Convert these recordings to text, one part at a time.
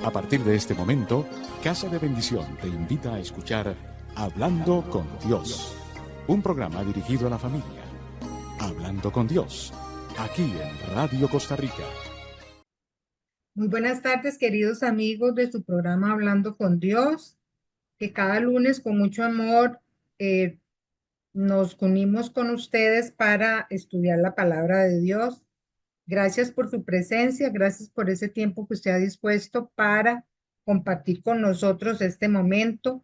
A partir de este momento, Casa de Bendición te invita a escuchar Hablando con Dios, un programa dirigido a la familia. Hablando con Dios, aquí en Radio Costa Rica. Muy buenas tardes, queridos amigos de su programa Hablando con Dios, que cada lunes con mucho amor eh, nos unimos con ustedes para estudiar la palabra de Dios. Gracias por su presencia, gracias por ese tiempo que usted ha dispuesto para compartir con nosotros este momento.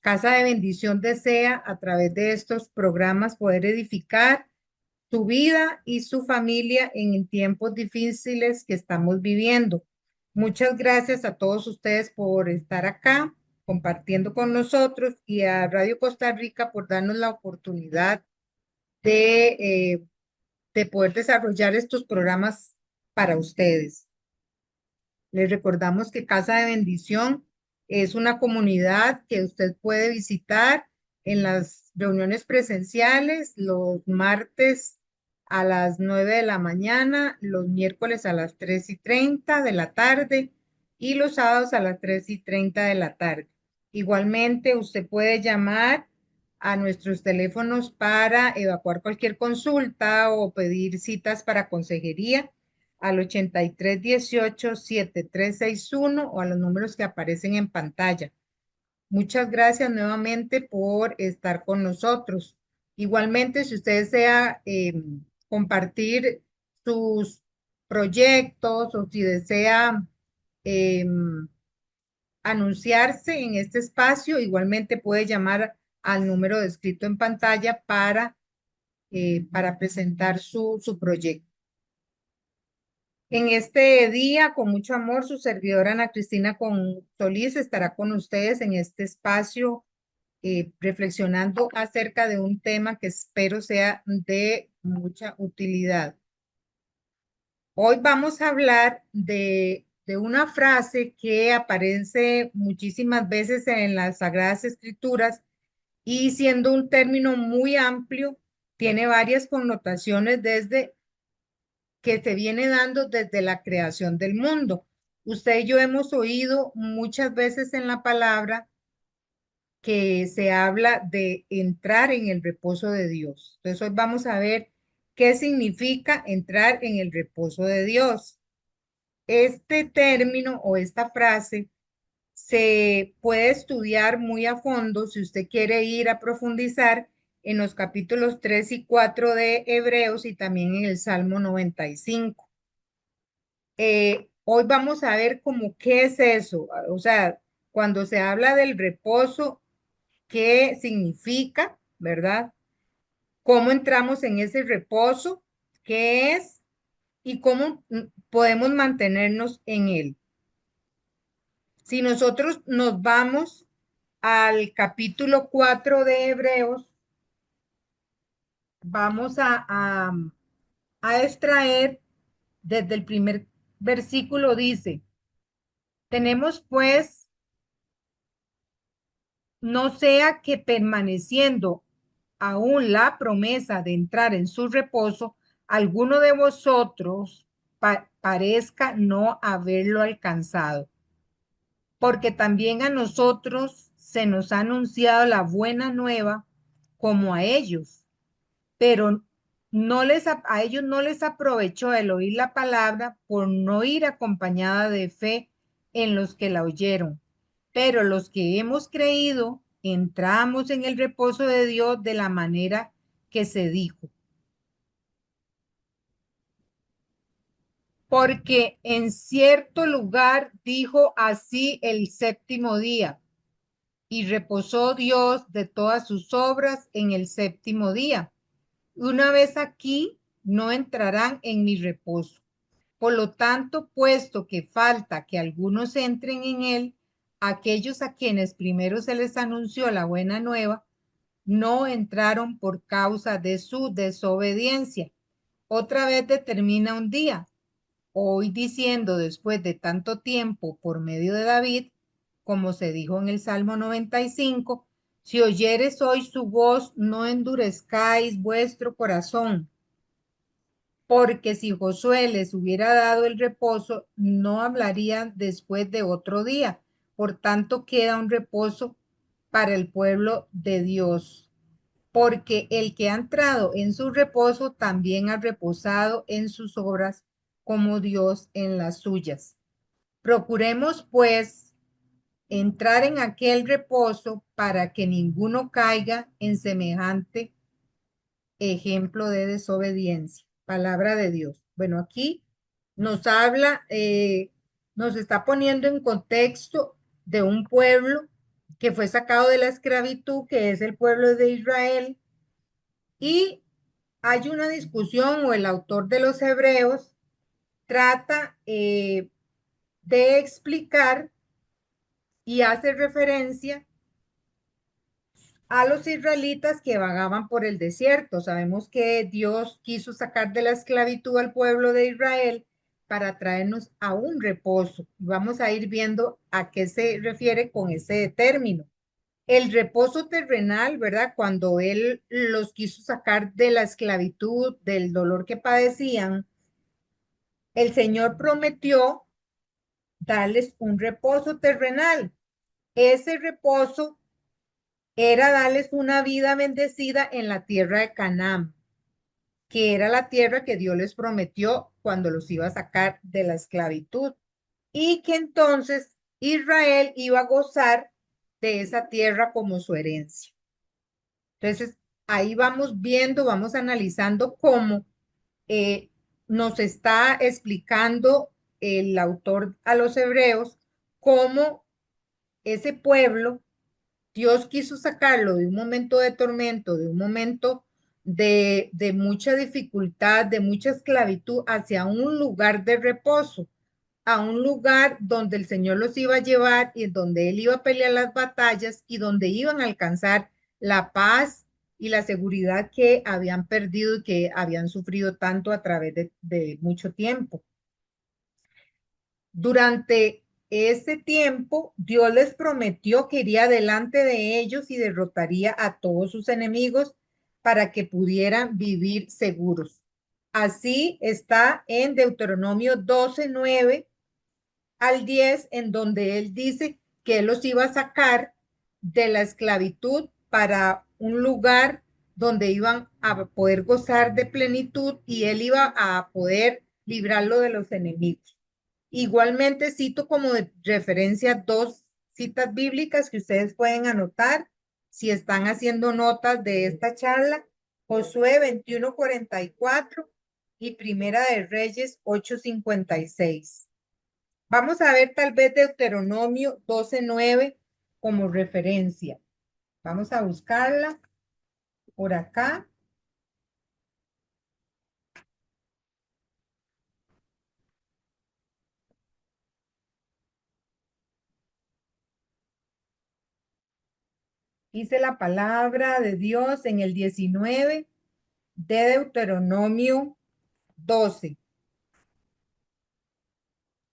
Casa de Bendición desea a través de estos programas poder edificar su vida y su familia en tiempos difíciles que estamos viviendo. Muchas gracias a todos ustedes por estar acá compartiendo con nosotros y a Radio Costa Rica por darnos la oportunidad de, eh, de poder desarrollar estos programas para ustedes. Les recordamos que Casa de Bendición es una comunidad que usted puede visitar en las reuniones presenciales los martes a las 9 de la mañana, los miércoles a las 3:30 de la tarde y los sábados a las 3:30 de la tarde. Igualmente, usted puede llamar a nuestros teléfonos para evacuar cualquier consulta o pedir citas para consejería al 8318-7361 o a los números que aparecen en pantalla. Muchas gracias nuevamente por estar con nosotros. Igualmente, si usted desea compartir sus proyectos o si desea eh, anunciarse en este espacio, igualmente puede llamar al número descrito en pantalla para presentar su proyecto. En este día, con mucho amor, su servidora Ana Cristina Solís estará con ustedes en este espacio reflexionando acerca de un tema que espero sea de mucha utilidad. Hoy vamos a hablar de una frase que aparece muchísimas veces en las Sagradas Escrituras y siendo un término muy amplio, tiene varias connotaciones desde que se viene dando desde la creación del mundo. Usted y yo hemos oído muchas veces en la palabra que se habla de entrar en el reposo de Dios. Entonces hoy vamos a ver qué significa entrar en el reposo de Dios. Este término o esta frase se puede estudiar muy a fondo si usted quiere ir a profundizar en los capítulos 3 y 4 de Hebreos y también en el Salmo 95. Hoy vamos a ver cómo qué es eso, o sea, cuando se habla del reposo, qué significa, ¿verdad? ¿Cómo entramos en ese reposo? ¿Qué es? ¿Y cómo podemos mantenernos en él? Si nosotros nos vamos al capítulo 4 de Hebreos, vamos a extraer desde el primer versículo, dice, tenemos pues, no sea que permaneciendo aún la promesa de entrar en su reposo, alguno de vosotros parezca no haberlo alcanzado. Porque también a nosotros se nos ha anunciado la buena nueva como a ellos, pero a ellos no les aprovechó el oír la palabra por no ir acompañada de fe en los que la oyeron. Pero los que hemos creído, entramos en el reposo de Dios de la manera que se dijo. Porque en cierto lugar dijo así el séptimo día, y reposó Dios de todas sus obras en el séptimo día. Una vez aquí, no entrarán en mi reposo. Por lo tanto, puesto que falta que algunos entren en él, aquellos a quienes primero se les anunció la buena nueva, no entraron por causa de su desobediencia. Otra vez determina un día, hoy diciendo después de tanto tiempo por medio de David, como se dijo en el Salmo 95, si oyeres hoy su voz, no endurezcáis vuestro corazón, porque si Josué les hubiera dado el reposo, no hablarían después de otro día. Por tanto, queda un reposo para el pueblo de Dios, porque el que ha entrado en su reposo también ha reposado en sus obras como Dios en las suyas. Procuremos, pues, entrar en aquel reposo para que ninguno caiga en semejante ejemplo de desobediencia. Palabra de Dios. Bueno, aquí nos habla, nos está poniendo en contexto de un pueblo que fue sacado de la esclavitud, que es el pueblo de Israel, y hay una discusión, o el autor de los Hebreos trata de explicar y hace referencia a los israelitas que vagaban por el desierto. Sabemos que Dios quiso sacar de la esclavitud al pueblo de Israel para traernos a un reposo. Vamos a ir viendo a qué se refiere con ese término. El reposo terrenal, ¿verdad? Cuando Él los quiso sacar de la esclavitud, del dolor que padecían, el Señor prometió darles un reposo terrenal. Ese reposo era darles una vida bendecida en la tierra de Canaán, que era la tierra que Dios les prometió cuando los iba a sacar de la esclavitud, y que entonces Israel iba a gozar de esa tierra como su herencia. Entonces, ahí vamos viendo, vamos analizando cómo eh, nos está explicando el autor a los hebreos cómo ese pueblo Dios quiso sacarlo de un momento de tormento, de un momento de mucha dificultad, de mucha esclavitud, hacia un lugar de reposo, a un lugar donde el Señor los iba a llevar y donde Él iba a pelear las batallas y donde iban a alcanzar la paz y la seguridad que habían perdido y que habían sufrido tanto a través de mucho tiempo. Durante ese tiempo, Dios les prometió que iría delante de ellos y derrotaría a todos sus enemigos para que pudieran vivir seguros. Así está en Deuteronomio 12:9 al 10, en donde él dice que él los iba a sacar de la esclavitud para un lugar donde iban a poder gozar de plenitud y él iba a poder librarlo de los enemigos. Igualmente cito como de referencia dos citas bíblicas que ustedes pueden anotar si están haciendo notas de esta charla. Josué 21:44 y Primera de Reyes 8:56. Vamos a ver tal vez Deuteronomio 12:9 como referencia. Vamos a buscarla por acá. Dice la palabra de Dios en el 19 de Deuteronomio 12.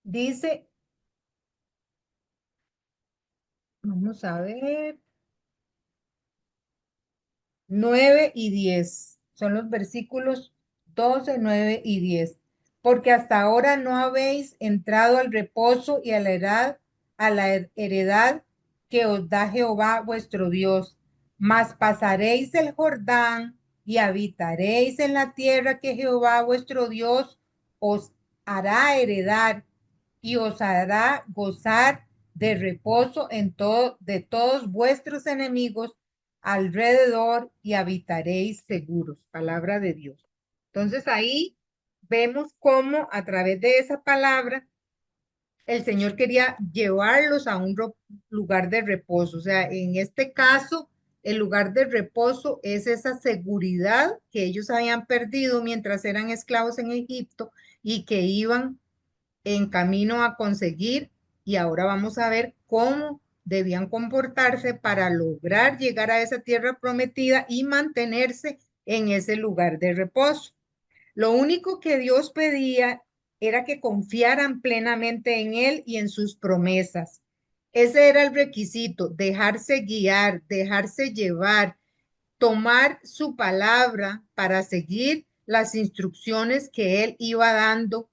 Dice, vamos a ver, 9 y 10. Son los versículos 12, 9 y 10. Porque hasta ahora no habéis entrado al reposo y a la heredad que os da Jehová vuestro Dios, mas pasaréis el Jordán y habitaréis en la tierra que Jehová vuestro Dios os hará heredar y os hará gozar de reposo de todos vuestros enemigos alrededor y habitaréis seguros. Palabra de Dios. Entonces ahí vemos cómo a través de esa palabra el Señor quería llevarlos a un lugar de reposo. O sea, en este caso, el lugar de reposo es esa seguridad que ellos habían perdido mientras eran esclavos en Egipto y que iban en camino a conseguir, y ahora vamos a ver cómo debían comportarse para lograr llegar a esa tierra prometida y mantenerse en ese lugar de reposo. Lo único que Dios pedía era que confiaran plenamente en Él y en sus promesas. Ese era el requisito, dejarse guiar, dejarse llevar, tomar su palabra para seguir las instrucciones que él iba dando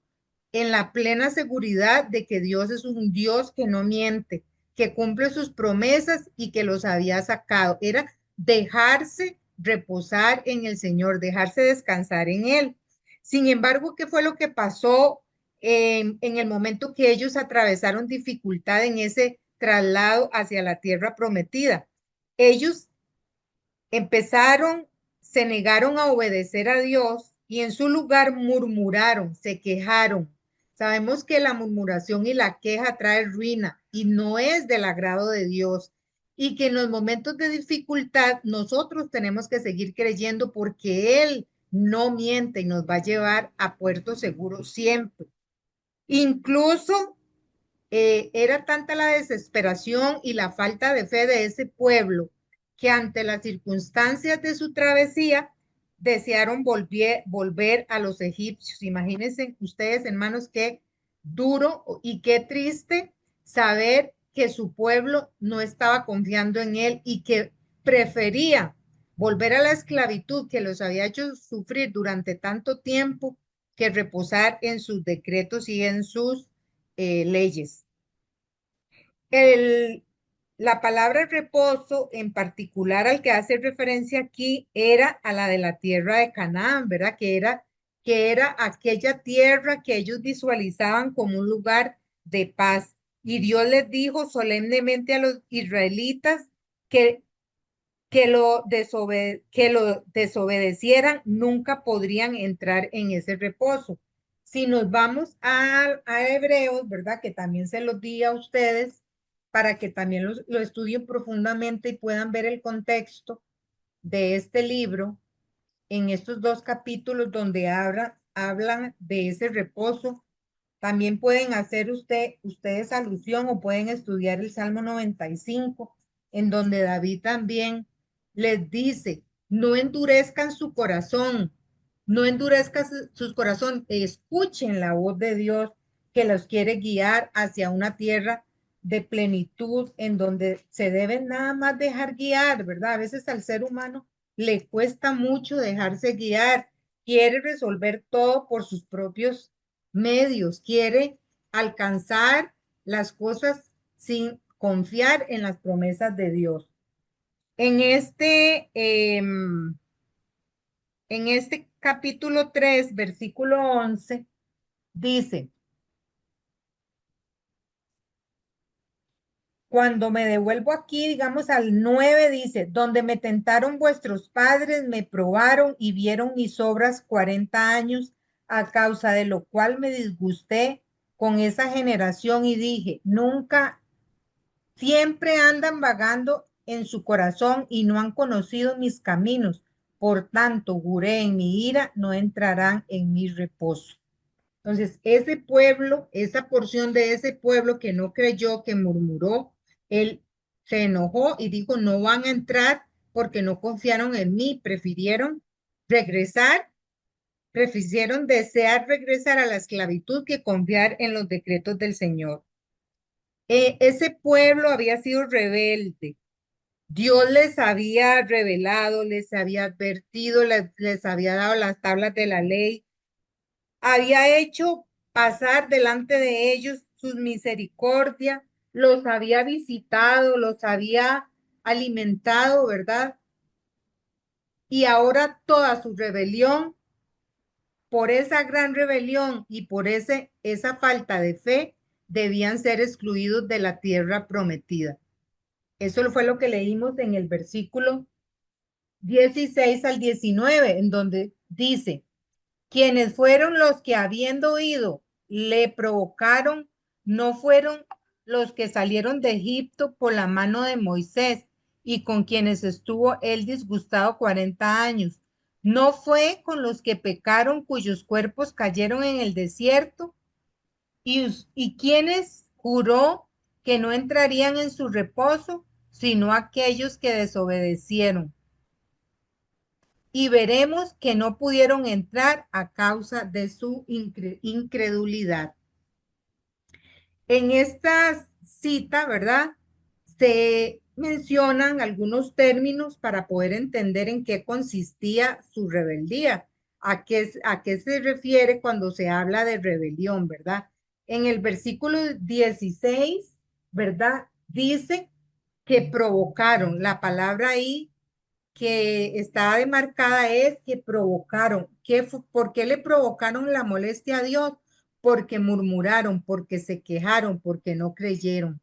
en la plena seguridad de que Dios es un Dios que no miente, que cumple sus promesas y que los había sacado. Era dejarse reposar en el Señor, dejarse descansar en Él. Sin embargo, ¿qué fue lo que pasó en el momento que ellos atravesaron dificultad en ese traslado hacia la tierra prometida? Ellos empezaron, se negaron a obedecer a Dios y en su lugar murmuraron, se quejaron. Sabemos que la murmuración y la queja trae ruina y no es del agrado de Dios. Y que en los momentos de dificultad nosotros tenemos que seguir creyendo porque Él no miente y nos va a llevar a puerto seguro siempre. Incluso era tanta la desesperación y la falta de fe de ese pueblo que ante las circunstancias de su travesía desearon volver a los egipcios. Imagínense ustedes, hermanos, qué duro y qué triste saber que su pueblo no estaba confiando en él y que prefería volver a la esclavitud que los había hecho sufrir durante tanto tiempo que reposar en sus decretos y en sus leyes. El, la palabra reposo, en particular al que hace referencia aquí, era a la de la tierra de Canaán, ¿verdad? Que era aquella tierra que ellos visualizaban como un lugar de paz. Y Dios les dijo solemnemente a los israelitas que, que lo desobedecieran, nunca podrían entrar en ese reposo. Si nos vamos a Hebreos, ¿verdad? Que también se los di a ustedes para que también lo estudien profundamente y puedan ver el contexto de este libro en estos dos capítulos donde hablan de ese reposo. También pueden hacer ustedes alusión o pueden estudiar el Salmo 95, en donde David también les dice, no endurezcan su corazón, no endurezcan su corazón, escuchen la voz de Dios que los quiere guiar hacia una tierra de plenitud en donde se deben nada más dejar guiar, ¿verdad? A veces al ser humano le cuesta mucho dejarse guiar, quiere resolver todo por sus propios medios, quiere alcanzar las cosas sin confiar en las promesas de Dios. En este capítulo 3, versículo 11, dice, cuando me devuelvo aquí, digamos al 9, dice, donde me tentaron vuestros padres, me probaron y vieron mis obras 40 años, a causa de lo cual me disgusté con esa generación y dije, nunca, siempre andan vagando en su corazón y no han conocido mis caminos. Por tanto, juré en mi ira, no entrarán en mi reposo. Entonces, ese pueblo, esa porción de ese pueblo que no creyó, que murmuró, él se enojó y dijo, no van a entrar porque no confiaron en mí, regresar, prefirieron desear regresar a la esclavitud que confiar en los decretos del Señor. Ese pueblo había sido rebelde. Dios les había revelado, les había advertido, les había dado las tablas de la ley, había hecho pasar delante de ellos sus misericordia, los había visitado, los había alimentado, ¿verdad? Y ahora toda su rebelión, por esa gran rebelión y por esa falta de fe, debían ser excluidos de la tierra prometida. Eso fue lo que leímos en el versículo 16 al 19, en donde dice, quienes fueron los que habiendo oído le provocaron, no fueron los que salieron de Egipto por la mano de Moisés y con quienes estuvo él disgustado 40 años. No fue con los que pecaron cuyos cuerpos cayeron en el desierto y quienes juró que no entrarían en su reposo, sino aquellos que desobedecieron. Y veremos que no pudieron entrar a causa de su incredulidad. En esta cita, ¿verdad? Se mencionan algunos términos para poder entender en qué consistía su rebeldía. a qué se refiere cuando se habla de rebelión, ¿verdad? En el versículo 16, ¿verdad? Dice que provocaron. La palabra ahí que está demarcada es que provocaron. ¿Por qué le provocaron la molestia a Dios? Porque murmuraron, porque se quejaron, porque no creyeron.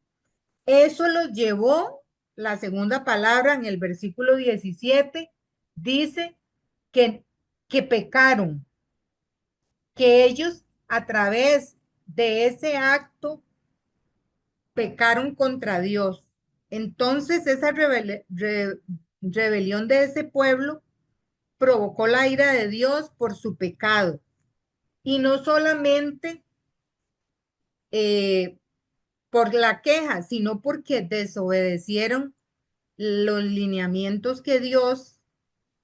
Eso los llevó, la segunda palabra en el versículo 17, dice que, que pecaron, que ellos a través de ese acto pecaron contra Dios. Entonces esa rebelión de ese pueblo provocó la ira de Dios por su pecado. Y no solamente eh, por la queja, sino porque desobedecieron los lineamientos que Dios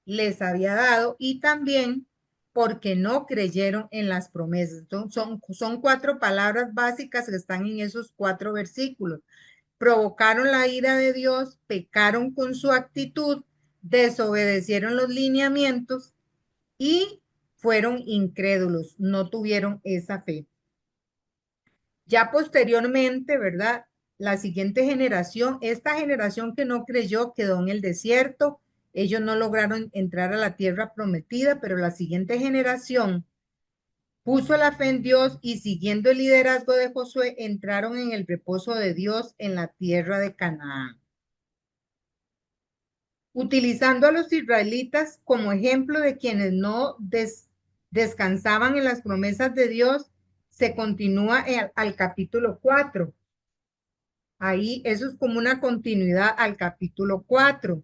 les había dado y también porque no creyeron en las promesas. Son cuatro palabras básicas que están en esos cuatro versículos. Provocaron la ira de Dios, pecaron con su actitud, desobedecieron los lineamientos y fueron incrédulos, no tuvieron esa fe. Ya posteriormente, ¿verdad? La siguiente generación, esta generación que no creyó quedó en el desierto, ellos no lograron entrar a la tierra prometida, pero la siguiente generación puso la fe en Dios y siguiendo el liderazgo de Josué, entraron en el reposo de Dios en la tierra de Canaán. Utilizando a los israelitas como ejemplo de quienes no descansaban en las promesas de Dios, se continúa al capítulo 4. Ahí eso es como una continuidad al capítulo 4,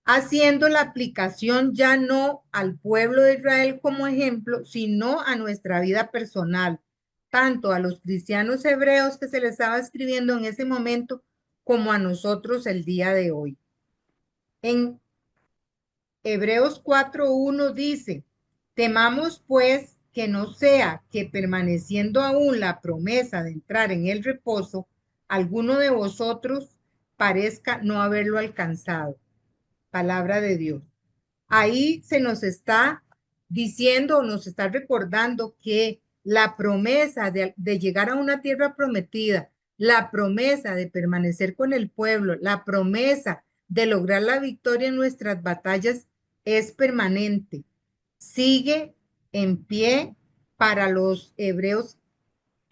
haciendo la aplicación ya no al pueblo de Israel como ejemplo, sino a nuestra vida personal, tanto a los cristianos hebreos que se les estaba escribiendo en ese momento, como a nosotros el día de hoy. En Hebreos 4:1 dice, temamos pues que no sea que permaneciendo aún la promesa de entrar en el reposo, alguno de vosotros parezca no haberlo alcanzado. Palabra de Dios. Ahí se nos está diciendo o nos está recordando que la promesa de llegar a una tierra prometida, la promesa de permanecer con el pueblo, la promesa de lograr la victoria en nuestras batallas es permanente. Sigue en pie para los hebreos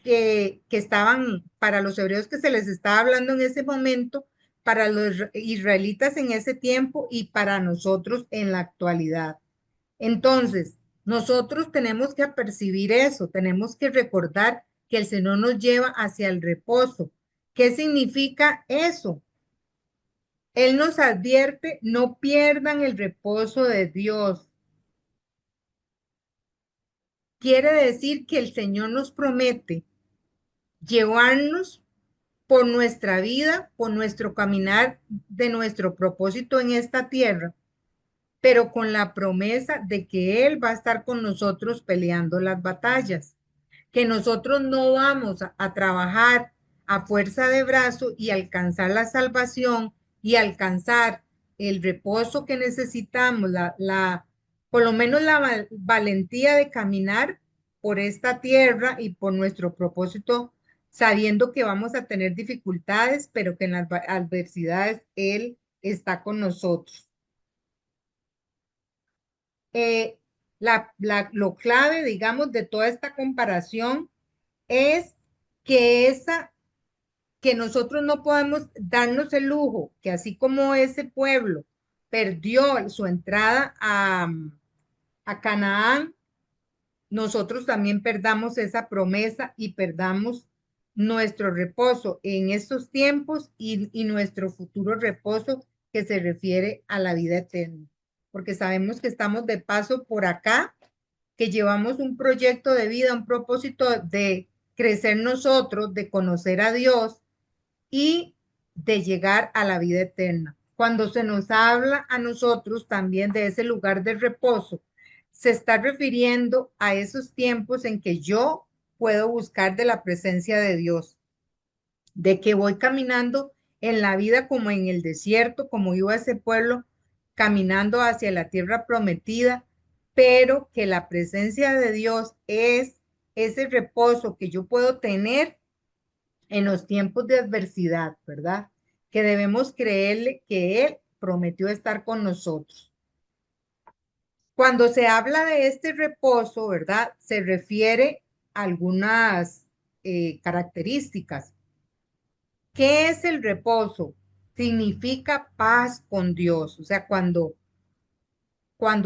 que estaban, para los hebreos que se les estaba hablando en ese momento, para los israelitas en ese tiempo y para nosotros en la actualidad. Entonces, nosotros tenemos que apercibir eso, tenemos que recordar que el Señor nos lleva hacia el reposo. ¿Qué significa eso? Él nos advierte, no pierdan el reposo de Dios. Quiere decir que el Señor nos promete llevarnos por nuestra vida, por nuestro caminar de nuestro propósito en esta tierra, pero con la promesa de que Él va a estar con nosotros peleando las batallas, que nosotros no vamos a trabajar a fuerza de brazo y alcanzar la salvación y alcanzar el reposo que necesitamos, por lo menos la valentía de caminar por esta tierra y por nuestro propósito, sabiendo que vamos a tener dificultades, pero que en las adversidades Él está con nosotros. Lo clave, digamos, de toda esta comparación es que que nosotros no podemos darnos el lujo, que así como ese pueblo perdió su entrada a Canaán, nosotros también perdamos esa promesa y perdamos nuestro reposo en estos tiempos y nuestro futuro reposo que se refiere a la vida eterna. Porque sabemos que estamos de paso por acá, que llevamos un proyecto de vida, un propósito de crecer nosotros, de conocer a Dios y de llegar a la vida eterna. Cuando se nos habla a nosotros también de ese lugar de reposo, se está refiriendo a esos tiempos en que yo puedo buscar de la presencia de Dios, de que voy caminando en la vida como en el desierto, como iba ese pueblo caminando hacia la tierra prometida, pero que la presencia de Dios es ese reposo que yo puedo tener en los tiempos de adversidad, ¿verdad? Que debemos creerle que Él prometió estar con nosotros. Cuando se habla de este reposo, ¿verdad? Se refiere a algunas características. ¿Qué es el reposo? Significa paz con Dios. O sea, cuando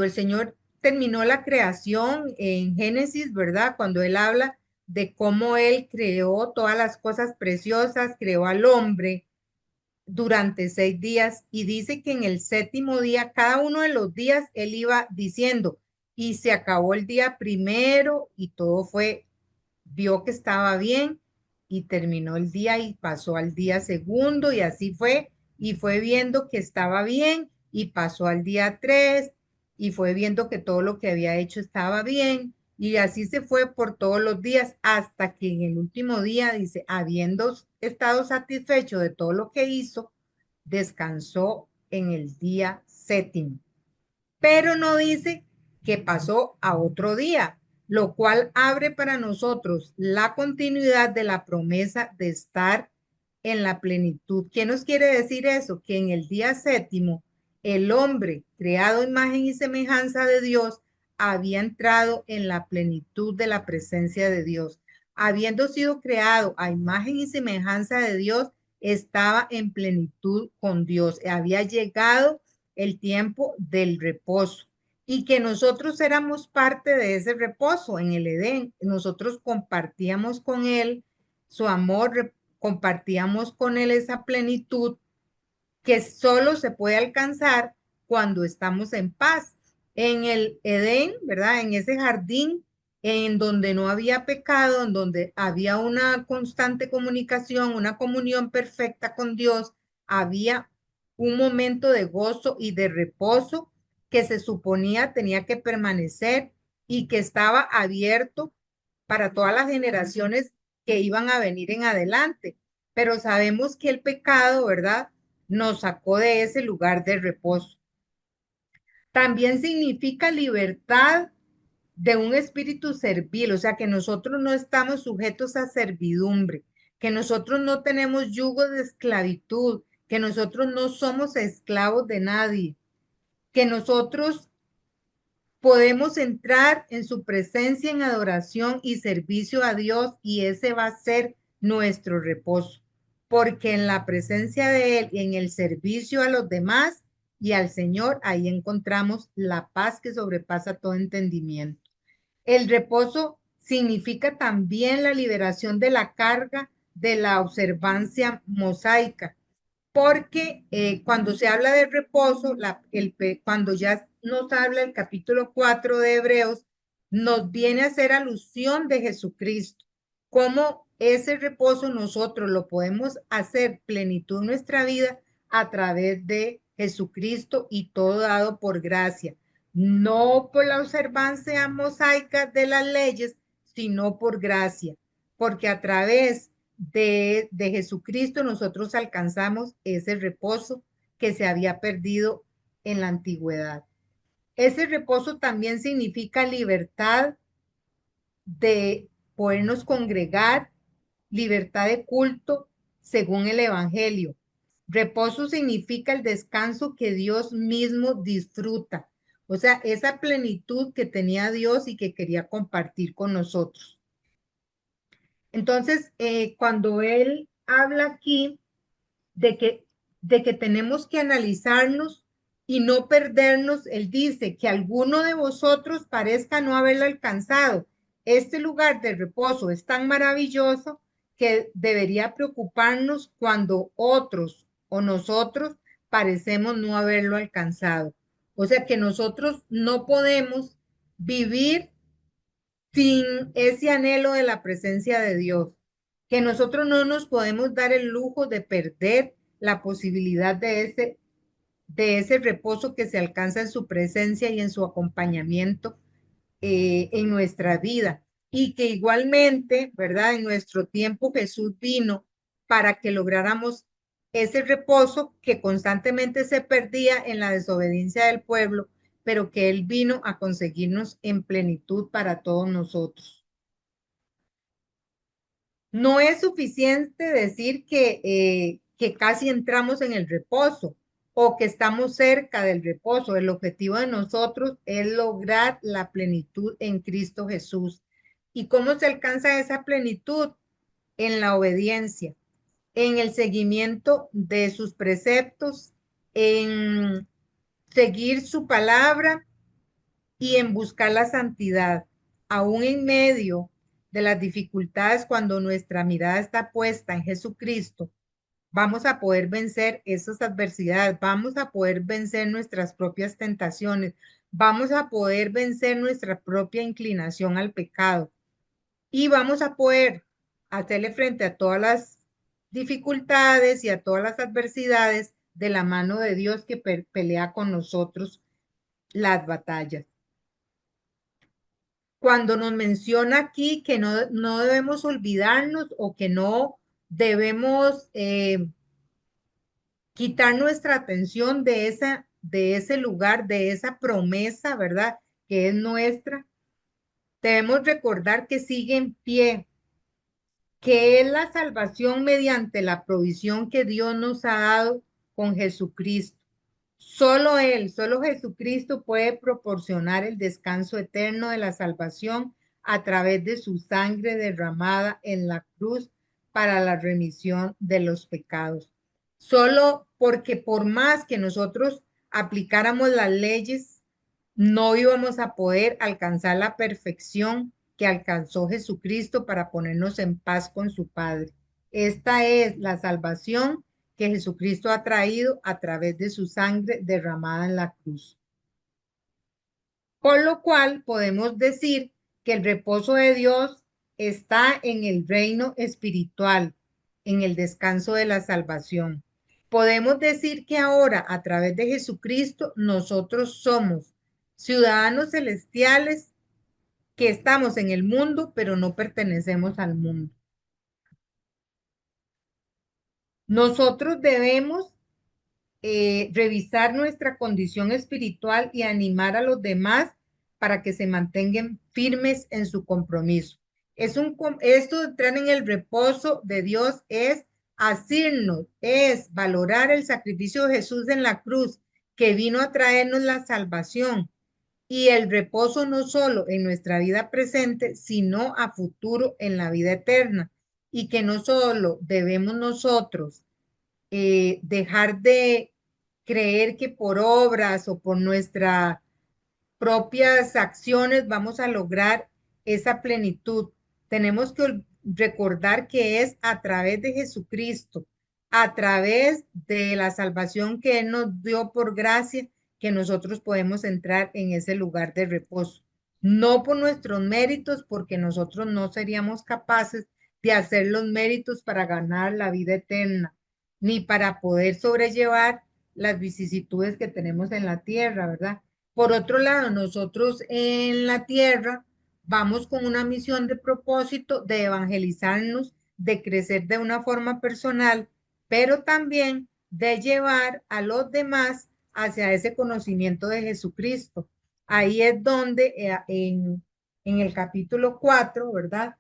el Señor terminó la creación en Génesis, ¿verdad? Cuando Él habla de cómo Él creó todas las cosas preciosas, creó al hombre durante 6 días y dice que en el séptimo día, cada uno de los días, Él iba diciendo, y se acabó el día primero y todo fue, vio que estaba bien y terminó el día y pasó al día segundo y así fue y fue viendo que estaba bien y pasó al día 3 y fue viendo que todo lo que había hecho estaba bien y así se fue por todos los días hasta que en el último día dice, habiendo estado satisfecho de todo lo que hizo, descansó en el día séptimo, pero no dice que pasó a otro día, lo cual abre para nosotros la continuidad de la promesa de estar en la plenitud. ¿Qué nos quiere decir eso? Que en el día séptimo, el hombre, creado a imagen y semejanza de Dios, había entrado en la plenitud de la presencia de Dios. Habiendo sido creado a imagen y semejanza de Dios, estaba en plenitud con Dios. Había llegado el tiempo del reposo y que nosotros éramos parte de ese reposo en el Edén. Nosotros compartíamos con él su amor, compartíamos con él esa plenitud que solo se puede alcanzar cuando estamos en paz. En el Edén, ¿verdad? En ese jardín en donde no había pecado, en donde había una constante comunicación, una comunión perfecta con Dios, había un momento de gozo y de reposo que se suponía tenía que permanecer y que estaba abierto para todas las generaciones que iban a venir en adelante. Pero sabemos que el pecado, ¿verdad? Nos sacó de ese lugar de reposo. También significa libertad de un espíritu servil, o sea, que nosotros no estamos sujetos a servidumbre, que nosotros no tenemos yugo de esclavitud, que nosotros no somos esclavos de nadie, que nosotros podemos entrar en su presencia en adoración y servicio a Dios y ese va a ser nuestro reposo, porque en la presencia de Él y en el servicio a los demás y al Señor, ahí encontramos la paz que sobrepasa todo entendimiento. El reposo significa también la liberación de la carga de la observancia mosaica, porque cuando se habla de reposo, cuando ya nos habla el capítulo 4 de Hebreos, nos viene a hacer alusión de Jesucristo, cómo ese reposo nosotros lo podemos hacer plenitud en nuestra vida a través de Jesucristo y todo dado por gracia, no por la observancia mosaica de las leyes, sino por gracia, porque a través de Jesucristo nosotros alcanzamos ese reposo que se había perdido en la antigüedad. Ese reposo también significa libertad de podernos congregar, libertad de culto según el Evangelio. Reposo significa el descanso que Dios mismo disfruta, o sea, esa plenitud que tenía Dios y que quería compartir con nosotros. Entonces, cuando Él habla aquí de que, de que tenemos que analizarnos y no perdernos, Él dice que alguno de vosotros parezca no haberlo alcanzado. Este lugar de reposo es tan maravilloso que debería preocuparnos cuando otros o nosotros parecemos no haberlo alcanzado. O sea que nosotros no podemos vivir sin ese anhelo de la presencia de Dios, que nosotros no nos podemos dar el lujo de perder la posibilidad de ese reposo que se alcanza en su presencia y en su acompañamiento en nuestra vida. Y que igualmente, ¿verdad? En nuestro tiempo Jesús vino para que lográramos ese reposo que constantemente se perdía en la desobediencia del pueblo, pero que Él vino a conseguirnos en plenitud para todos nosotros. No es suficiente decir que casi entramos en el reposo o que estamos cerca del reposo. El objetivo de nosotros es lograr la plenitud en Cristo Jesús. ¿Y cómo se alcanza esa plenitud? En la obediencia, en el seguimiento de sus preceptos, en seguir su palabra y en buscar la santidad, aún en medio de las dificultades, cuando nuestra mirada está puesta en Jesucristo, vamos a poder vencer esas adversidades, vamos a poder vencer nuestras propias tentaciones, vamos a poder vencer nuestra propia inclinación al pecado y vamos a poder hacerle frente a todas las dificultades y a todas las adversidades de la mano de Dios que pelea con nosotros las batallas. Cuando nos menciona aquí que no debemos olvidarnos o que no debemos quitar nuestra atención de ese lugar, de esa promesa, ¿verdad? Que es nuestra, debemos recordar que sigue en pie, que es la salvación mediante la provisión que Dios nos ha dado con Jesucristo. Solo Él, solo Jesucristo puede proporcionar el descanso eterno de la salvación a través de su sangre derramada en la cruz para la remisión de los pecados. Solo porque por más que nosotros aplicáramos las leyes, no íbamos a poder alcanzar la perfección que alcanzó Jesucristo para ponernos en paz con su Padre. Esta es la salvación que Jesucristo ha traído a través de su sangre derramada en la cruz. Por lo cual podemos decir que el reposo de Dios está en el reino espiritual, en el descanso de la salvación. Podemos decir que ahora, a través de Jesucristo, nosotros somos ciudadanos celestiales que estamos en el mundo, pero no pertenecemos al mundo. Nosotros debemos revisar nuestra condición espiritual y animar a los demás para que se mantengan firmes en su compromiso. Esto de entrar en el reposo de Dios es asirnos, es valorar el sacrificio de Jesús en la cruz, que vino a traernos la salvación y el reposo no solo en nuestra vida presente, sino a futuro en la vida eterna. Y que no solo debemos nosotros dejar de creer que por obras o por nuestras propias acciones vamos a lograr esa plenitud. Tenemos que recordar que es a través de Jesucristo, a través de la salvación que Él nos dio por gracia, que nosotros podemos entrar en ese lugar de reposo. No por nuestros méritos, porque nosotros no seríamos capaces de hacer los méritos para ganar la vida eterna, ni para poder sobrellevar las vicisitudes que tenemos en la tierra, ¿verdad? Por otro lado, nosotros en la tierra vamos con una misión de propósito de evangelizarnos, de crecer de una forma personal, pero también de llevar a los demás hacia ese conocimiento de Jesucristo. Ahí es donde en el capítulo 4, ¿verdad?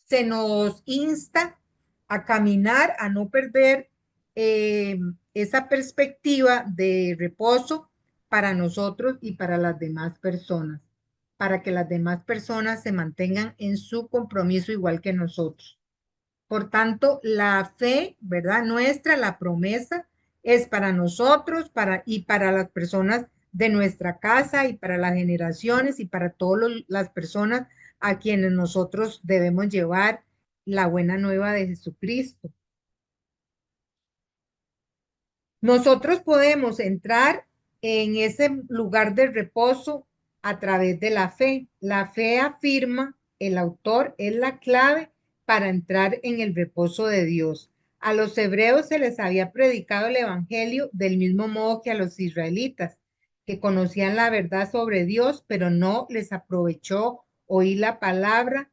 Se nos insta a caminar, a no perder esa perspectiva de reposo para nosotros y para las demás personas, para que las demás personas se mantengan en su compromiso igual que nosotros. Por tanto, la fe, ¿verdad? Nuestra, la promesa es para nosotros y para las personas de nuestra casa y para las generaciones y para todas las personas a quienes nosotros debemos llevar la buena nueva de Jesucristo. Nosotros podemos entrar en ese lugar de reposo a través de la fe. La fe afirma, el autor es la clave para entrar en el reposo de Dios. A los hebreos se les había predicado el evangelio del mismo modo que a los israelitas, que conocían la verdad sobre Dios, pero no les aprovechó oír la palabra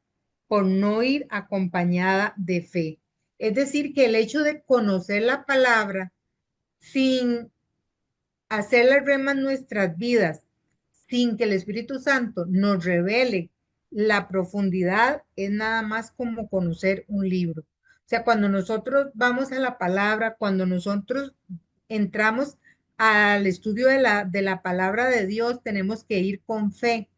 por no ir acompañada de fe. Es decir, que el hecho de conocer la palabra sin hacerle rema en nuestras vidas, sin que el Espíritu Santo nos revele la profundidad, es nada más como conocer un libro. O sea, cuando nosotros vamos a la palabra, cuando nosotros entramos al estudio de la palabra de Dios, tenemos que ir con fe,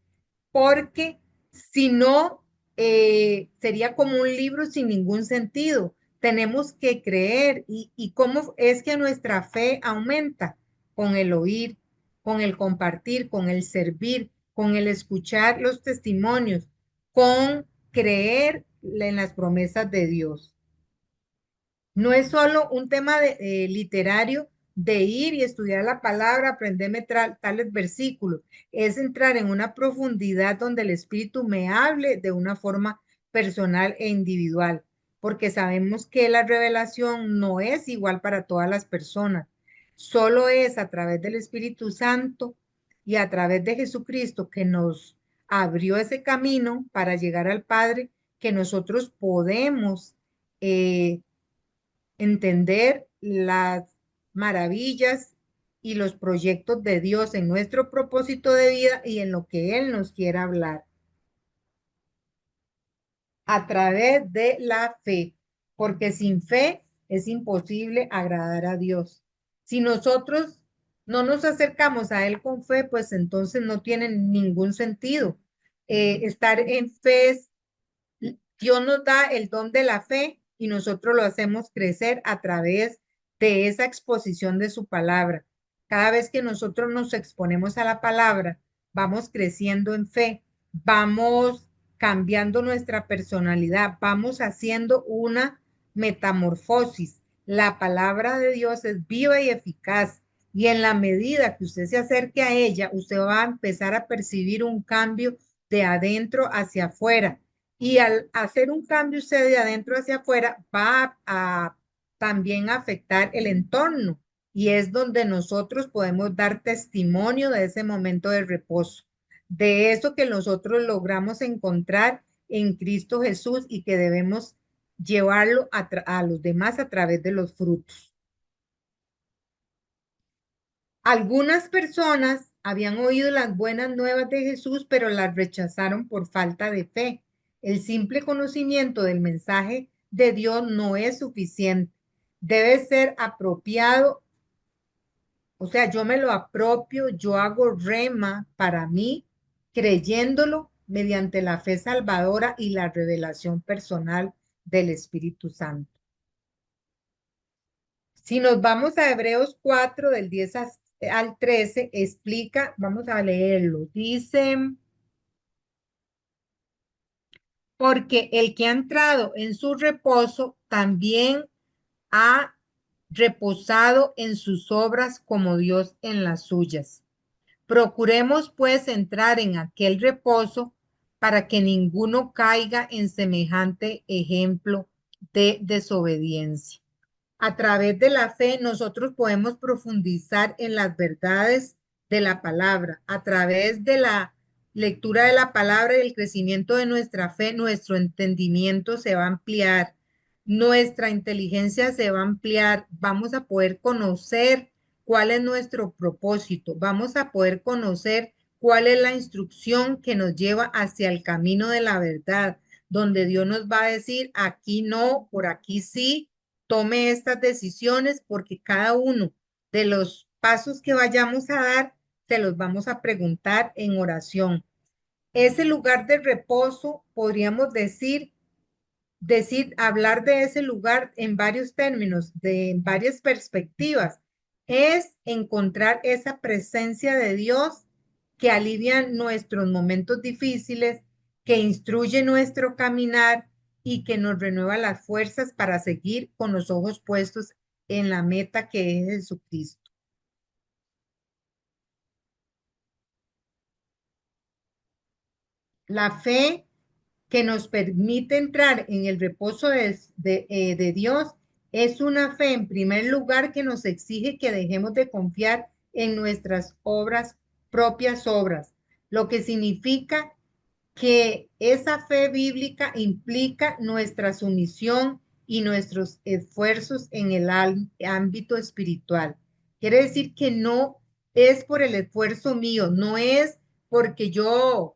porque si no, sería como un libro sin ningún sentido. Tenemos que creer y cómo es que nuestra fe aumenta con el oír, con el compartir, con el servir, con el escuchar los testimonios, con creer en las promesas de Dios. No es solo un tema literario de ir y estudiar la palabra, aprenderme tales versículos, es entrar en una profundidad donde el Espíritu me hable de una forma personal e individual, porque sabemos que la revelación no es igual para todas las personas, solo es a través del Espíritu Santo y a través de Jesucristo que nos abrió ese camino para llegar al Padre, que nosotros podemos eh, entender las maravillas y los proyectos de Dios en nuestro propósito de vida y en lo que Él nos quiere hablar a través de la fe, porque sin fe es imposible agradar a Dios. Si nosotros no nos acercamos a Él con fe, pues entonces no tiene ningún sentido. Estar en fe, Dios nos da el don de la fe y nosotros lo hacemos crecer a través de esa exposición de su palabra. Cada vez que nosotros nos exponemos a la palabra, vamos creciendo en fe, vamos cambiando nuestra personalidad, vamos haciendo una metamorfosis. La palabra de Dios es viva y eficaz y en la medida que usted se acerque a ella, usted va a empezar a percibir un cambio de adentro hacia afuera. Y al hacer un cambio usted de adentro hacia afuera, va a también afectar el entorno. Y es donde nosotros podemos dar testimonio de ese momento de reposo, de eso que nosotros logramos encontrar en Cristo Jesús y que debemos llevarlo a los demás a través de los frutos. Algunas personas habían oído las buenas nuevas de Jesús, pero las rechazaron por falta de fe. El simple conocimiento del mensaje de Dios no es suficiente. Debe ser apropiado, o sea, yo me lo apropio, yo hago rema para mí, creyéndolo mediante la fe salvadora y la revelación personal del Espíritu Santo. Si nos vamos a Hebreos 4, del 10 al 13, explica, vamos a leerlo, dice, porque el que ha entrado en su reposo también ha reposado en sus obras como Dios en las suyas. Procuremos pues entrar en aquel reposo para que ninguno caiga en semejante ejemplo de desobediencia. A través de la fe nosotros podemos profundizar en las verdades de la palabra. A través de la lectura de la palabra y el crecimiento de nuestra fe, nuestro entendimiento se va a ampliar, nuestra inteligencia se va a ampliar, vamos a poder conocer cuál es nuestro propósito, vamos a poder conocer cuál es la instrucción que nos lleva hacia el camino de la verdad, donde Dios nos va a decir, aquí no, por aquí sí, tome estas decisiones porque cada uno de los pasos que vayamos a dar, se los vamos a preguntar en oración. Ese lugar de reposo, podríamos hablar de ese lugar en varios términos, en varias perspectivas, es encontrar esa presencia de Dios que alivia nuestros momentos difíciles, que instruye nuestro caminar y que nos renueva las fuerzas para seguir con los ojos puestos en la meta que es Jesucristo. La fe que nos permite entrar en el reposo de Dios es una fe, en primer lugar, que nos exige que dejemos de confiar en nuestras obras, propias obras, lo que significa que esa fe bíblica implica nuestra sumisión y nuestros esfuerzos en el ámbito espiritual. Quiere decir que no es por el esfuerzo mío, no es porque yo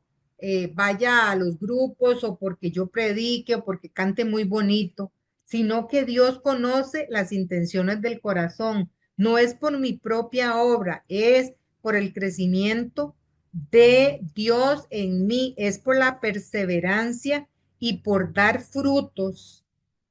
vaya a los grupos o porque yo predique o porque cante muy bonito, sino que Dios conoce las intenciones del corazón. No es por mi propia obra, es por el crecimiento de Dios en mí, es por la perseverancia y por dar frutos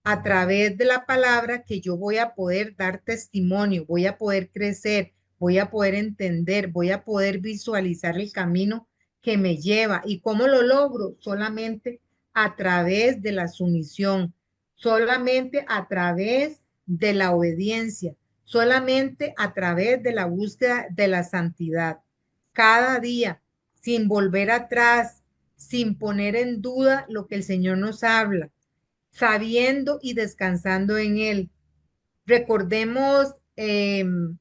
a través de la palabra que yo voy a poder dar testimonio, voy a poder crecer, voy a poder entender, voy a poder visualizar el camino que me lleva. ¿Y cómo lo logro? Solamente a través de la sumisión, solamente a través de la obediencia, solamente a través de la búsqueda de la santidad. Cada día, sin volver atrás, sin poner en duda lo que el Señor nos habla, sabiendo y descansando en Él. Recordemos en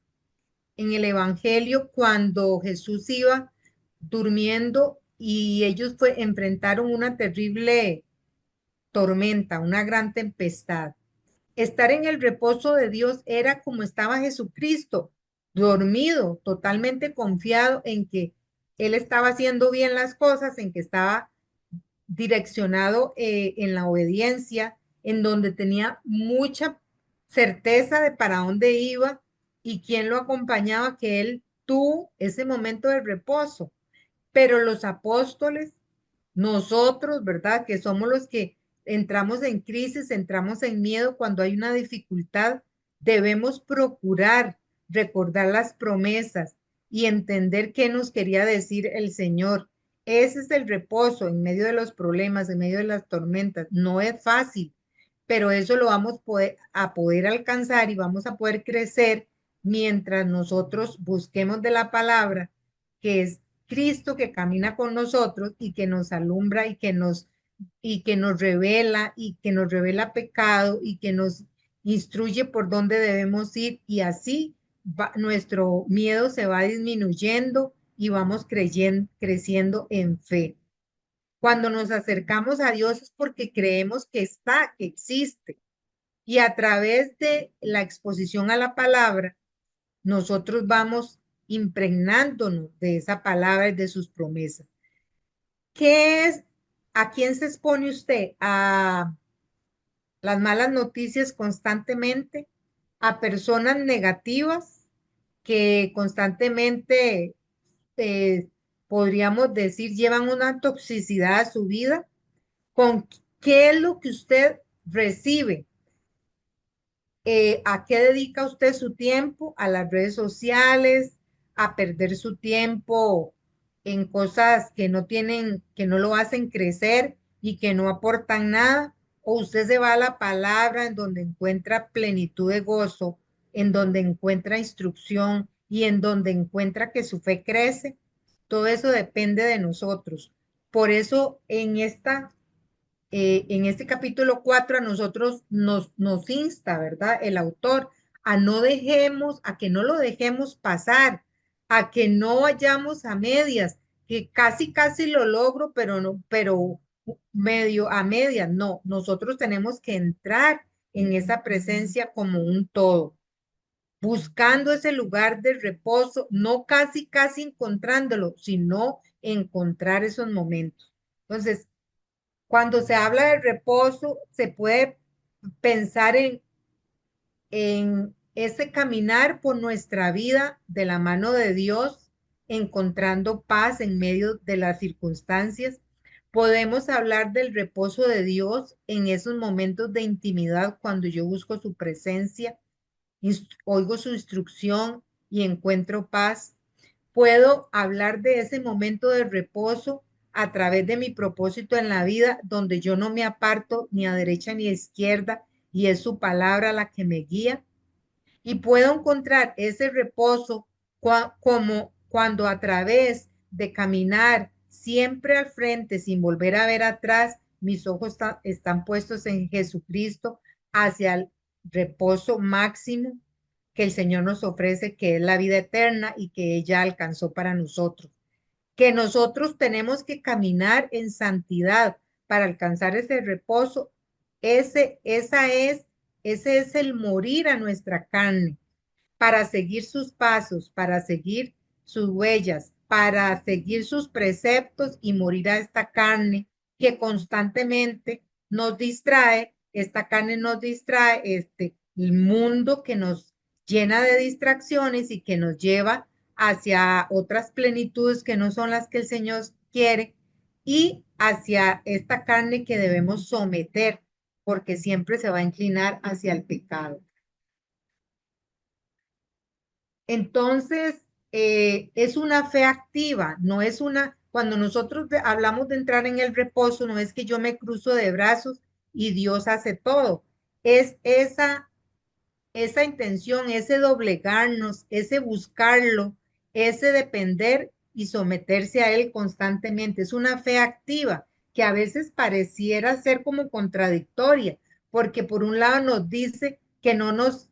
el Evangelio cuando Jesús iba durmiendo y ellos enfrentaron una terrible tormenta, una gran tempestad. Estar en el reposo de Dios era como estaba Jesucristo, dormido, totalmente confiado en que Él estaba haciendo bien las cosas, en que estaba direccionado en la obediencia, en donde tenía mucha certeza de para dónde iba y quién lo acompañaba, que él tuvo ese momento de reposo. Pero los apóstoles, nosotros, ¿verdad? Que somos los que entramos en crisis, entramos en miedo cuando hay una dificultad, debemos procurar recordar las promesas y entender qué nos quería decir el Señor. Ese es el reposo en medio de los problemas, en medio de las tormentas. No es fácil, pero eso lo vamos a poder alcanzar y vamos a poder crecer mientras nosotros busquemos de la palabra, que es Cristo que camina con nosotros y que nos alumbra y que nos revela y que nos revela pecado y que nos instruye por dónde debemos ir y así nuestro miedo se va disminuyendo y vamos creciendo en fe. Cuando nos acercamos a Dios es porque creemos que está, que existe. Y a través de la exposición a la palabra, nosotros vamos impregnándonos de esa palabra y de sus promesas. ¿Qué es? ¿A quién se expone usted? ¿A las malas noticias constantemente? ¿A personas negativas que constantemente, eh, podríamos decir, llevan una toxicidad a su vida? ¿Con qué es lo que usted recibe? ¿A qué dedica usted su tiempo? ¿A las redes sociales? ¿A perder su tiempo en cosas que no tienen, que no lo hacen crecer y que no aportan nada? ¿O usted se va a la palabra en donde encuentra plenitud de gozo, en donde encuentra instrucción y en donde encuentra que su fe crece? Todo eso depende de nosotros. Por eso en este capítulo 4 a nosotros nos insta, ¿verdad? El autor a no dejemos, a que no lo dejemos pasar, a que no vayamos a medias, que casi lo logro, pero no, pero medio a medias, no, nosotros tenemos que entrar en esa presencia como un todo, buscando ese lugar de reposo, no casi encontrándolo, sino encontrar esos momentos. Entonces, cuando se habla de reposo, se puede pensar en ese caminar por nuestra vida de la mano de Dios, encontrando paz en medio de las circunstancias. Podemos hablar del reposo de Dios en esos momentos de intimidad cuando yo busco su presencia, oigo su instrucción y encuentro paz. Puedo hablar de ese momento de reposo a través de mi propósito en la vida, donde yo no me aparto ni a derecha ni a izquierda, y es su palabra la que me guía. Y puedo encontrar ese reposo como cuando a través de caminar siempre al frente sin volver a ver atrás, mis ojos están puestos en Jesucristo hacia el reposo máximo que el Señor nos ofrece, que es la vida eterna y que ella alcanzó para nosotros. Que nosotros tenemos que caminar en santidad para alcanzar ese reposo. Ese es el morir a nuestra carne para seguir sus pasos, para seguir sus huellas, para seguir sus preceptos y morir a esta carne que constantemente nos distrae. Esta carne nos distrae, el mundo que nos llena de distracciones y que nos lleva hacia otras plenitudes que no son las que el Señor quiere y hacia esta carne que debemos someter porque siempre se va a inclinar hacia el pecado. Entonces, es una fe activa, no es cuando nosotros hablamos de entrar en el reposo, no es que yo me cruzo de brazos y Dios hace todo, es esa intención, ese doblegarnos, ese buscarlo, ese depender y someterse a Él constantemente. Es una fe activa que a veces pareciera ser como contradictoria, porque por un lado nos dice que no nos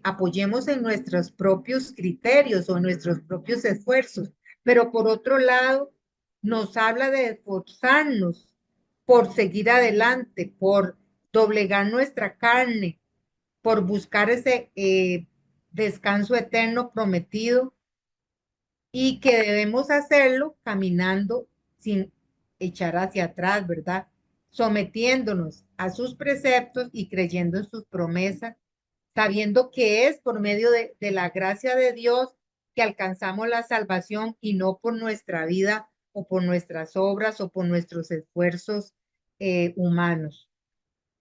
apoyemos en nuestros propios criterios o en nuestros propios esfuerzos, pero por otro lado nos habla de esforzarnos por seguir adelante, por doblegar nuestra carne, por buscar ese descanso eterno prometido y que debemos hacerlo caminando sin echar hacia atrás, ¿verdad? Sometiéndonos a sus preceptos y creyendo en sus promesas, sabiendo que es por medio de la gracia de Dios que alcanzamos la salvación y no por nuestra vida o por nuestras obras o por nuestros esfuerzos humanos.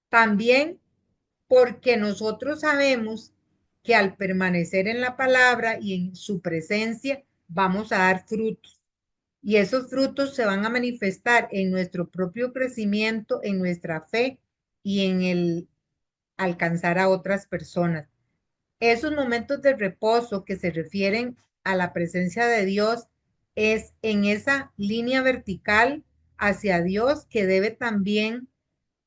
También porque nosotros sabemos que al permanecer en la palabra y en su presencia vamos a dar frutos. Y esos frutos se van a manifestar en nuestro propio crecimiento, en nuestra fe y en el alcanzar a otras personas. Esos momentos de reposo que se refieren a la presencia de Dios es en esa línea vertical hacia Dios que debe también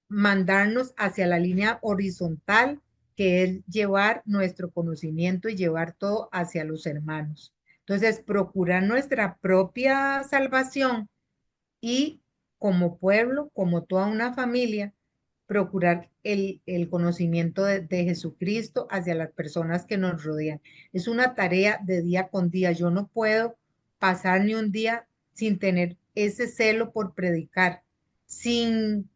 mandarnos hacia la línea horizontal, que es llevar nuestro conocimiento y llevar todo hacia los hermanos. Entonces, procurar nuestra propia salvación y como pueblo, como toda una familia, procurar el conocimiento de Jesucristo hacia las personas que nos rodean. Es una tarea de día con día. Yo no puedo pasar ni un día sin tener ese celo por predicar, sin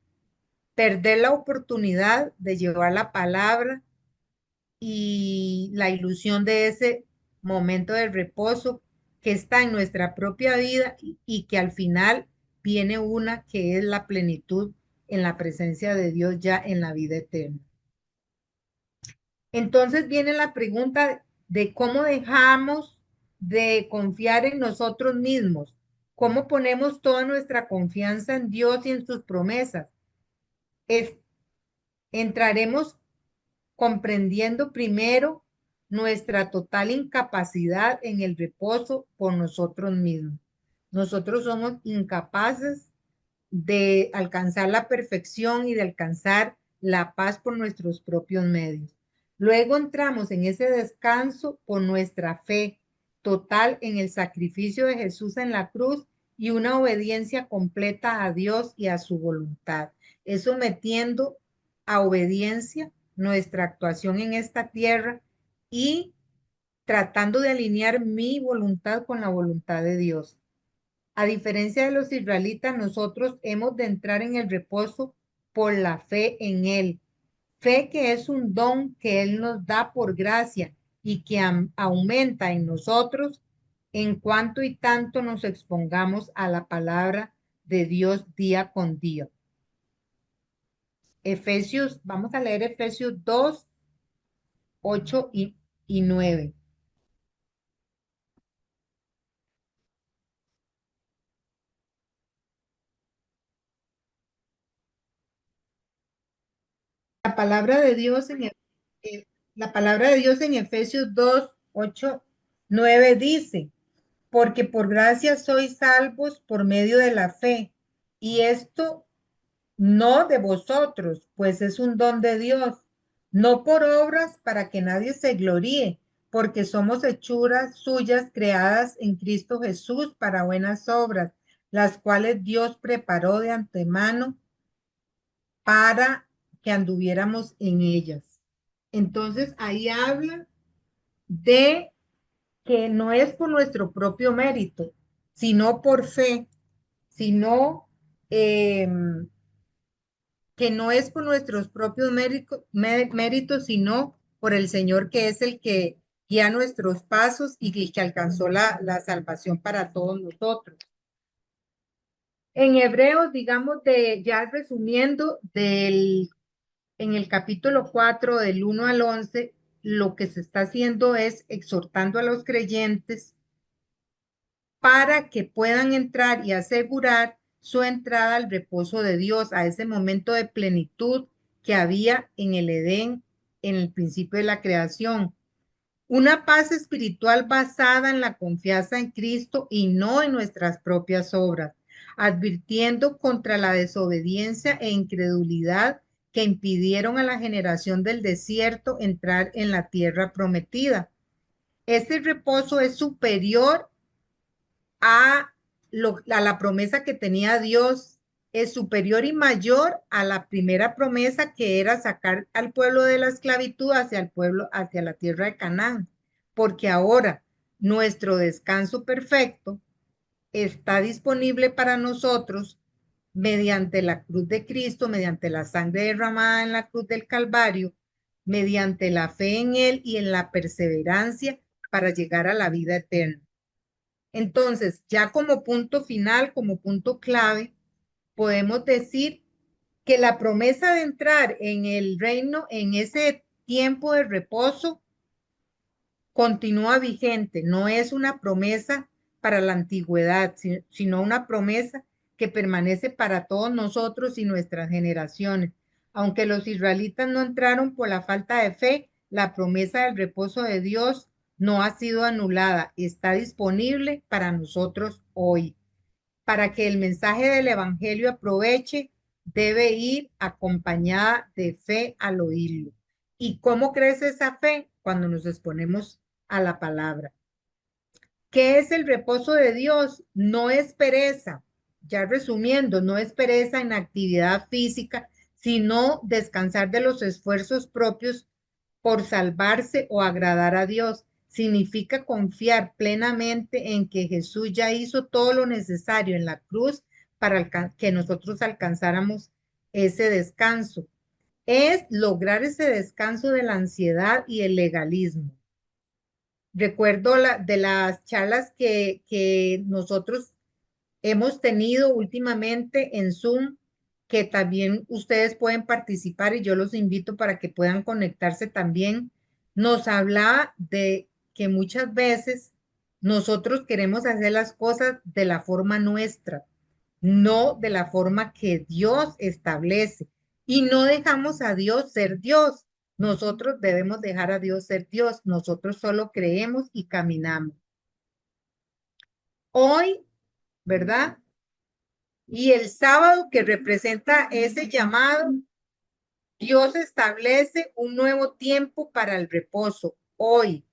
perder la oportunidad de llevar la palabra y la ilusión de ese momento de reposo que está en nuestra propia vida y que al final viene una que es la plenitud en la presencia de Dios ya en la vida eterna. Entonces viene la pregunta de cómo dejamos de confiar en nosotros mismos, cómo ponemos toda nuestra confianza en Dios y en sus promesas. Es, entraremos comprendiendo primero nuestra total incapacidad en el reposo por nosotros mismos. Nosotros somos incapaces de alcanzar la perfección y de alcanzar la paz por nuestros propios medios. Luego entramos en ese descanso por nuestra fe total en el sacrificio de Jesús en la cruz y una obediencia completa a Dios y a su voluntad. Es sometiendo a obediencia nuestra actuación en esta tierra y tratando de alinear mi voluntad con la voluntad de Dios. A diferencia de los israelitas, nosotros hemos de entrar en el reposo por la fe en Él. Fe que es un don que Él nos da por gracia y que aumenta en nosotros en cuanto y tanto nos expongamos a la palabra de Dios día con día. Efesios, vamos a leer Efesios 2, 8 y 9. La palabra de Dios la palabra de Dios en Efesios 2, 8, 9 dice, porque por gracia sois salvos por medio de la fe, y esto no de vosotros, pues es un don de Dios, no por obras para que nadie se gloríe, porque somos hechuras suyas creadas en Cristo Jesús para buenas obras, las cuales Dios preparó de antemano para que anduviéramos en ellas. Entonces ahí habla de que no es por nuestro propio mérito, sino por fe, sino que no es por nuestros propios méritos, sino por el Señor, que es el que guía nuestros pasos y que alcanzó la salvación para todos nosotros. En Hebreos, digamos, ya resumiendo, en el capítulo 4, del 1 al 11, lo que se está haciendo es exhortando a los creyentes para que puedan entrar y asegurar su entrada al reposo de Dios, a ese momento de plenitud que había en el Edén en el principio de la creación. Una paz espiritual basada en la confianza en Cristo y no en nuestras propias obras, advirtiendo contra la desobediencia e incredulidad que impidieron a la generación del desierto entrar en la tierra prometida. Este reposo es superior a, a la promesa que tenía Dios, es superior y mayor a la primera promesa, que era sacar al pueblo de la esclavitud hacia el pueblo, hacia la tierra de Canaán, porque ahora nuestro descanso perfecto está disponible para nosotros mediante la cruz de Cristo, mediante la sangre derramada en la cruz del Calvario, mediante la fe en Él y en la perseverancia para llegar a la vida eterna. Entonces, ya como punto final, como punto clave, podemos decir que la promesa de entrar en el reino en ese tiempo de reposo continúa vigente. No es una promesa para la antigüedad, sino una promesa que permanece para todos nosotros y nuestras generaciones. Aunque los israelitas no entraron por la falta de fe, la promesa del reposo de Dios no ha sido anulada, está disponible para nosotros hoy. Para que el mensaje del evangelio aproveche, debe ir acompañada de fe al oírlo. ¿Y cómo crece esa fe? Cuando nos exponemos a la palabra. ¿Qué es el reposo de Dios? No es pereza, ya resumiendo, no es pereza en actividad física, sino descansar de los esfuerzos propios por salvarse o agradar a Dios. Significa confiar plenamente en que Jesús ya hizo todo lo necesario en la cruz para que nosotros alcanzáramos ese descanso. Es lograr ese descanso de la ansiedad y el legalismo. Recuerdo de las charlas que nosotros hemos tenido últimamente en Zoom, que también ustedes pueden participar y yo los invito para que puedan conectarse también. Nos hablaba de que muchas veces nosotros queremos hacer las cosas de la forma nuestra, no de la forma que Dios establece, y no dejamos a Dios ser Dios. Nosotros debemos dejar a Dios ser Dios. Nosotros solo creemos y caminamos. Hoy, ¿verdad? Y el sábado, que representa ese llamado, Dios establece un nuevo tiempo para el reposo. Hoy,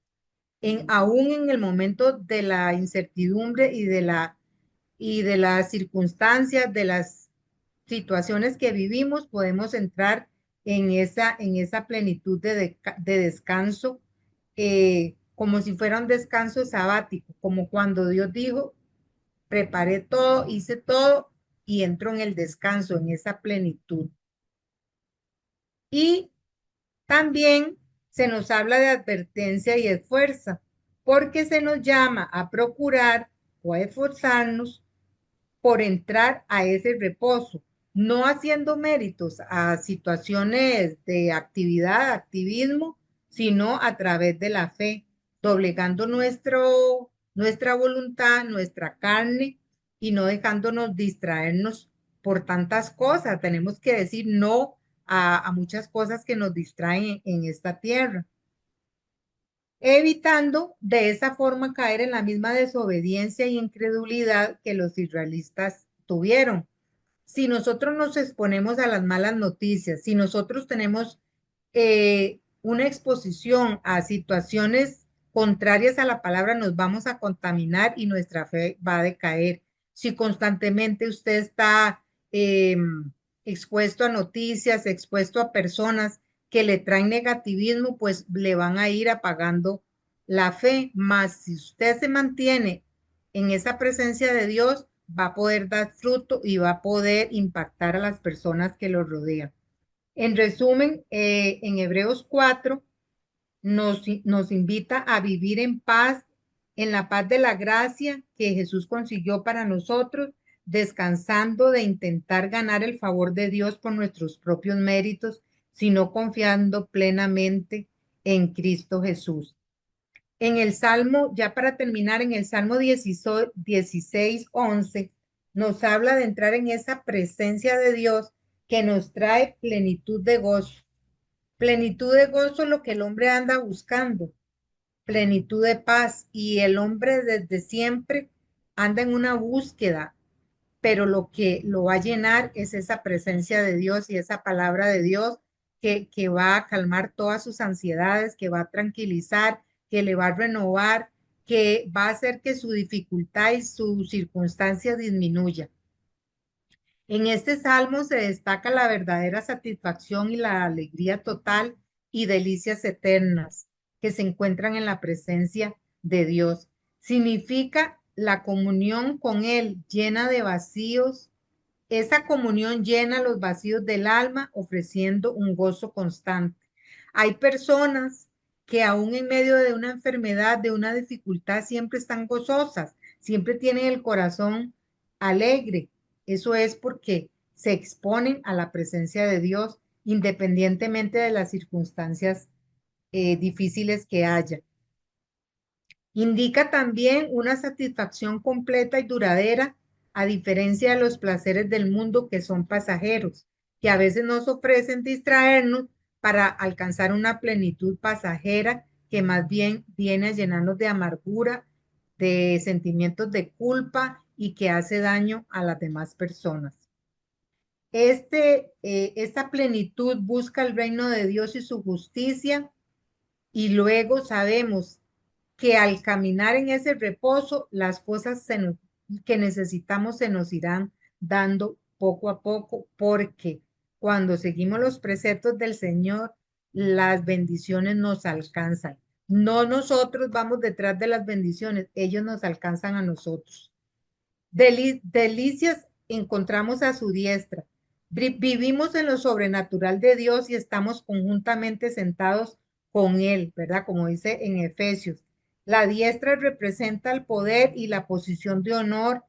aún en el momento de la incertidumbre y de las circunstancias, de las situaciones que vivimos, podemos entrar en esa plenitud de descanso, como si fuera un descanso sabático, como cuando Dios dijo: preparé todo, hice todo y entro en el descanso, en esa plenitud. Y también se nos habla de advertencia y esfuerzo, porque se nos llama a procurar o a esforzarnos por entrar a ese reposo, no haciendo méritos a situaciones de actividad, activismo, sino a través de la fe, doblegando nuestra voluntad, nuestra carne, y no dejándonos distraernos por tantas cosas. Tenemos que decir no a muchas cosas que nos distraen en esta tierra, evitando de esa forma caer en la misma desobediencia y incredulidad que los israelitas tuvieron. Si nosotros nos exponemos a las malas noticias, si nosotros tenemos una exposición a situaciones contrarias a la palabra, nos vamos a contaminar y nuestra fe va a decaer. Si constantemente usted está expuesto a noticias, expuesto a personas que le traen negativismo, pues le van a ir apagando la fe. Más si usted se mantiene en esa presencia de Dios va a poder dar fruto y va a poder impactar a las personas que lo rodean. En resumen, en Hebreos 4 nos invita a vivir en paz, en la paz de la gracia que Jesús consiguió para nosotros, descansando de intentar ganar el favor de Dios por nuestros propios méritos, sino confiando plenamente en Cristo Jesús. En el Salmo, ya para terminar, en el Salmo 16, 11, nos habla de entrar en esa presencia de Dios que nos trae plenitud de gozo. Plenitud de gozo es lo que el hombre anda buscando, plenitud de paz. Y el hombre desde siempre anda en una búsqueda, pero lo que lo va a llenar es esa presencia de Dios y esa palabra de Dios que va a calmar todas sus ansiedades, que va a tranquilizar, que le va a renovar, que va a hacer que su dificultad y su circunstancia disminuya. En este salmo se destaca la verdadera satisfacción y la alegría total y delicias eternas que se encuentran en la presencia de Dios. Significa la comunión con Él llena de vacíos. Esa comunión llena los vacíos del alma, ofreciendo un gozo constante. Hay personas que aún en medio de una enfermedad, de una dificultad, siempre están gozosas, siempre tienen el corazón alegre. Eso es porque se exponen a la presencia de Dios independientemente de las circunstancias difíciles que haya. Indica también una satisfacción completa y duradera, a diferencia de los placeres del mundo que son pasajeros, que a veces nos ofrecen distraernos para alcanzar una plenitud pasajera que más bien viene a llenarnos de amargura, de sentimientos de culpa y que hace daño a las demás personas. Esta plenitud busca el reino de Dios y su justicia, y luego sabemos que al caminar en ese reposo, las cosas que necesitamos se nos irán dando poco a poco, porque cuando seguimos los preceptos del Señor, las bendiciones nos alcanzan. No nosotros vamos detrás de las bendiciones, ellos nos alcanzan a nosotros. Delicias encontramos a su diestra. Vivimos en lo sobrenatural de Dios y estamos conjuntamente sentados con Él, ¿verdad? Como dice en Efesios. La diestra representa el poder y la posición de honor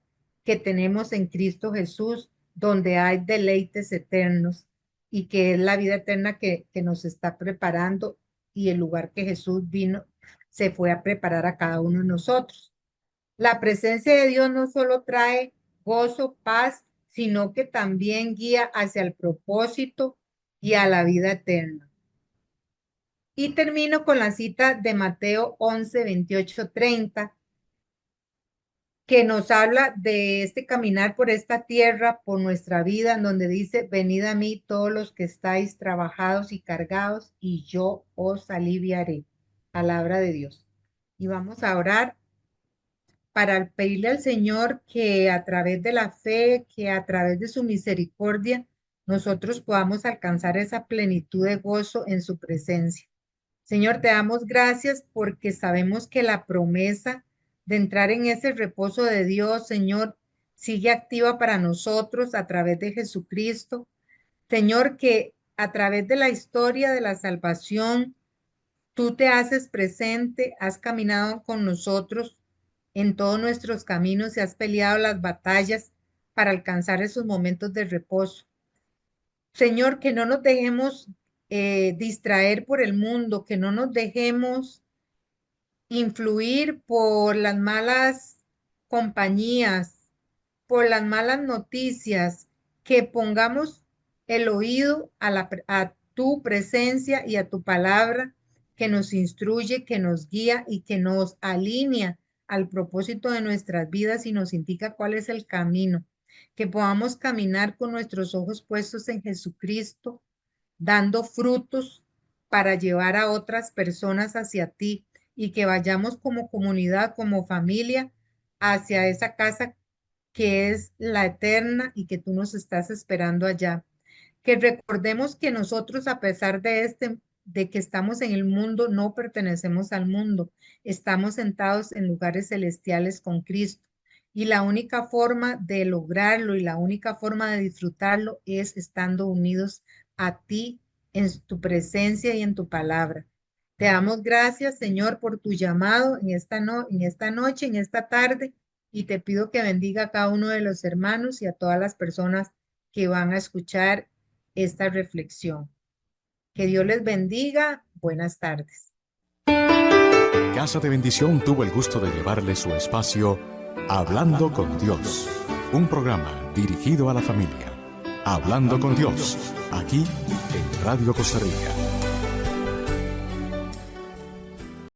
que tenemos en Cristo Jesús, donde hay deleites eternos y que es la vida eterna que nos está preparando, y el lugar que Jesús vino, se fue a preparar a cada uno de nosotros. La presencia de Dios no solo trae gozo, paz, sino que también guía hacia el propósito y a la vida eterna. Y termino con la cita de Mateo 11, 28, 30, que nos habla de este caminar por esta tierra, por nuestra vida, en donde dice: venid a mí todos los que estáis trabajados y cargados, y yo os aliviaré. Palabra de Dios. Y vamos a orar para pedirle al Señor que a través de la fe, que a través de su misericordia, nosotros podamos alcanzar esa plenitud de gozo en su presencia. Señor, te damos gracias porque sabemos que la promesa de entrar en ese reposo de Dios, Señor, sigue activa para nosotros a través de Jesucristo. Señor, que a través de la historia de la salvación, tú te haces presente, has caminado con nosotros en todos nuestros caminos y has peleado las batallas para alcanzar esos momentos de reposo. Señor, que no nos dejemos distraer por el mundo, que no nos dejemos influir por las malas compañías, por las malas noticias, que pongamos el oído a tu presencia y a tu palabra, que nos instruye, que nos guía y que nos alinea al propósito de nuestras vidas y nos indica cuál es el camino, que podamos caminar con nuestros ojos puestos en Jesucristo, dando frutos para llevar a otras personas hacia ti, y que vayamos como comunidad, como familia, hacia esa casa que es la eterna y que tú nos estás esperando allá. Que recordemos que nosotros, a pesar de que estamos en el mundo, no pertenecemos al mundo. Estamos sentados en lugares celestiales con Cristo. Y la única forma de lograrlo y la única forma de disfrutarlo es estando unidos a ti en tu presencia y en tu palabra. Te damos gracias, Señor, por tu llamado en esta noche, en esta tarde, y te pido que bendiga a cada uno de los hermanos y a todas las personas que van a escuchar esta reflexión. Que Dios les bendiga. Buenas tardes. Casa de Bendición tuvo el gusto de llevarle su espacio Hablando con Dios, un programa dirigido a la familia. Hablando con Dios, aquí en Radio Costa Rica.